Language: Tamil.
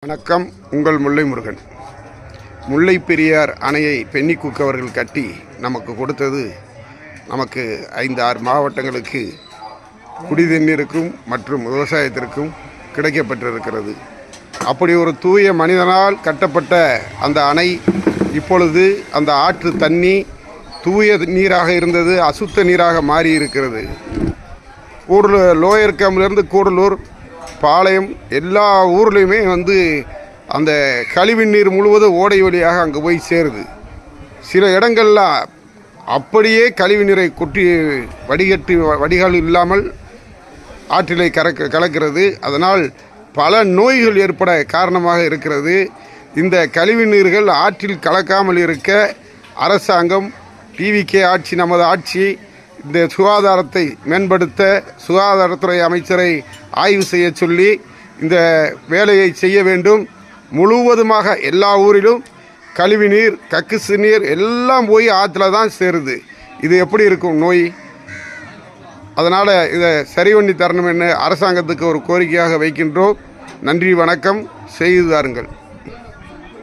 வணக்கம். உங்கள் முல்லை முருகன். முல்லை பெரியார் அணையை பென்னிக்குக் அவர்கள் கட்டி நமக்கு கொடுத்தது நமக்கு 5-6 மாவட்டங்களுக்கு குடிதண்ணீருக்கும் மற்றும் விவசாயத்திற்கும் கிடைக்கப்பட்டிருக்கிறது. அப்படி ஒரு தூய மனிதனால் கட்டப்பட்ட அந்த அணை இப்பொழுது அந்த ஆற்று தண்ணி தூய நீராக இருந்தது அசுத்த நீராக மாறி இருக்கிறது. கூடலூர் லோயர் கேம்ப்லேருந்து கூடலூர் பாளையம் எல்லா ஊர்லேயுமே அந்த கழிவு நீர் முழுவதும் ஓடை வழியாக அங்கே போய் சேருது. சில இடங்களில் அப்படியே கழிவு நீரை கொட்டி வடிகால் இல்லாமல் ஆற்றிலே கலக்கிறது. அதனால் பல நோய்கள் ஏற்பட காரணமாக இருக்கிறது. இந்த கழிவு நீர்கள் ஆற்றில் கலக்காமல் இருக்க அரசாங்கம் டிவிகே ஆட்சி நமது ஆட்சி இந்த சுகாதாரத்தை மேம்படுத்த சுகாதாரத்துறை அமைச்சரை ஆய்வு செய்ய சொல்லி இந்த வேலையை செய்ய வேண்டும். முழுவதுமாக எல்லா ஊரிலும் கழிவு நீர் கக்குசு நீர் எல்லாம் போய் ஆற்றுல தான் சேருது. இது எப்படி இருக்கும் நோய்? அதனால் இதை சரி பண்ணி தரணும் என்று அரசாங்கத்துக்கு ஒரு கோரிக்கையாக வைக்கின்றோம். நன்றி, வணக்கம். செய்து தாருங்கள்.